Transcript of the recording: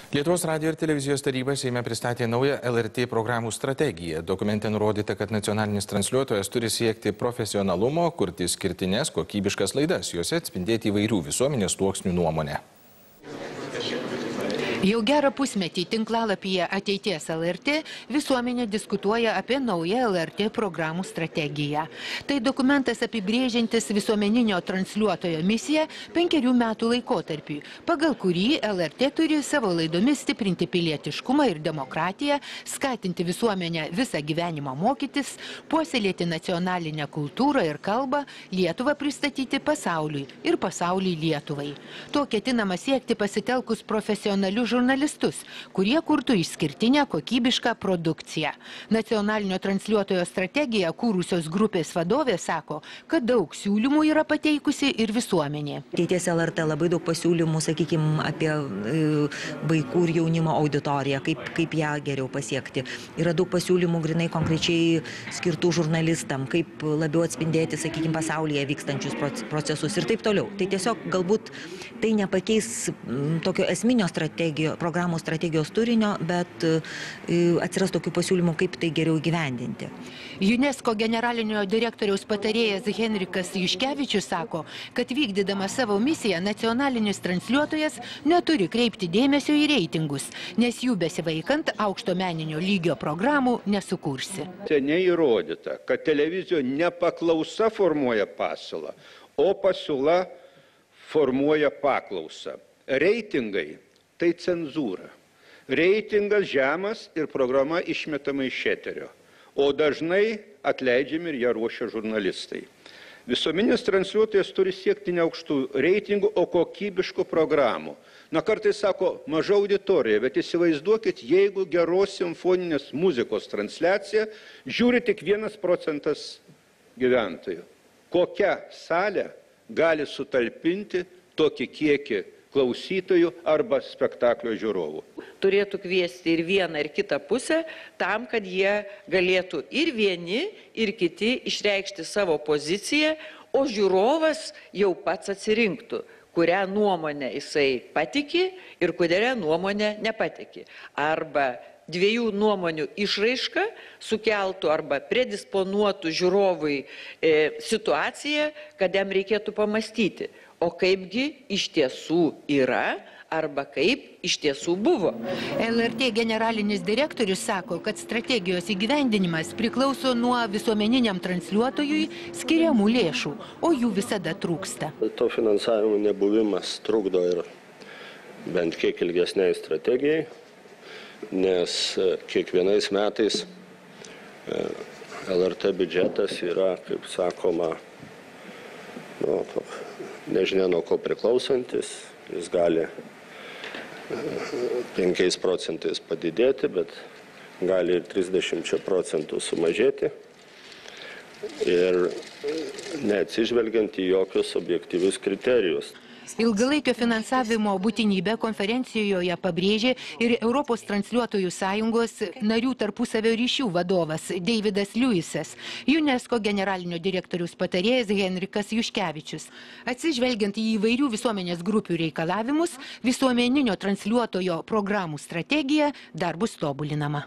Lietuvos radijo ir televizijos taryba Seime pristatė naują LRT programų strategiją. Dokumente nurodyta, kad nacionalinis transliuotojas turi siekti profesionalumo, kurti išskirtines, kokybiškas laidas, juose atspindėti įvairių visuomenės sluoksnių nuomonę. Jau gerą pusmetį tinklalapyje Ateities LRT visuomenė diskutuoja apie naują LRT programų strategiją. Tai dokumentas apibrėžiantis visuomeninio transliuotojo misiją 5 metų laikotarpiui, pagal kurį LRT turi savo laidomis stiprinti pilietiškumą ir demokratiją, skatinti visuomenę visą gyvenimą mokytis, puoselėti nacionalinę kultūrą ir kalbą, Lietuvą pristatyti pasauliui ir pasaulį Lietuvai. To ketinama siekti pasitelkus profesionalius žurnalistus, kurie kurtų išskirtinę kokybišką produkciją. Nacionalinio transliuotojo strategiją kūrusios grupės vadovė sako, kad daug siūlymų yra pateikusi ir visuomenė. Ateities LRT labai daug pasiūlymų, sakykime, apie vaikų ir jaunimo auditoriją, kaip ją geriau pasiekti. Yra daug pasiūlymų grinai konkrečiai skirtų žurnalistam, kaip labiau atspindėti, sakykime, pasaulyje vykstančius procesus ir taip toliau. Tai tiesiog galbūt tai nepakeis tokio esminio programų strategijos turinio, bet atsiras tokių pasiūlymų, kaip tai geriau įgyvendinti. UNESCO generalinio direktoriaus patarėjas Henrikas Juškevičius sako, kad vykdydama savo misiją nacionalinis transliuotojas neturi kreipti dėmesio į reitingus, nes jų besivaikant aukšto meninio lygio programų nesukursi. Seniai įrodyta, kad televizijoje ne paklausa formuoja pasiūlą, o pasiūla formuoja paklausą. Reitingai – tai cenzūra. Reitingas žemas ir programa išmetama iš eterio, o dažnai atleidžiami ir ją ruošia žurnalistai. Visuomeninis transliuotojas turi siekti ne aukštų reitingų, o kokybiškų programų. Kartais sako, maža auditorija, bet įsivaizduokit, jeigu geros simfoninės muzikos transliacija žiūri tik 1% gyventojų. Kokia salė gali sutalpinti tokį kiekį klausytojų arba spektaklio žiūrovų? Turėtų kviesti ir vieną, ir kitą pusę, tam, kad jie galėtų ir vieni, ir kiti išreikšti savo poziciją, o žiūrovas jau pats atsirinktų, kurią nuomonę jisai patiki ir kurią nuomonę nepatiki. Arba dviejų nuomonių išraiška sukeltų arba predisponuotų žiūrovui situaciją, kad jam reikėtų pamastyti, o kaipgi iš tiesų yra arba kaip iš tiesų buvo. LRT generalinis direktorius sako, kad strategijos įgyvendinimas priklauso nuo visuomeniniam transliuotojui skiriamų lėšų, o jų visada trūksta. To finansavimo nebuvimas trukdo ir bent kiek ilgesniai strategijai, nes kiekvienais metais LRT biudžetas yra, kaip sakoma, nežinia nuo ko priklausantis, jis gali 5% padidėti, bet gali ir 30% sumažėti ir neatsižvelgiant į jokius objektyvius kriterijus. Ilgalaikio finansavimo būtinybę konferencijoje pabrėžė ir Europos transliuotojų sąjungos narių tarpusavio ryšių vadovas Davidas Liujisas, UNESCO generalinio direktoriaus patarėjas Henrikas Juškevičius. Atsižvelgiant į įvairių visuomenės grupių reikalavimus, visuomeninio transliuotojo programų strategija dar bus tobulinama.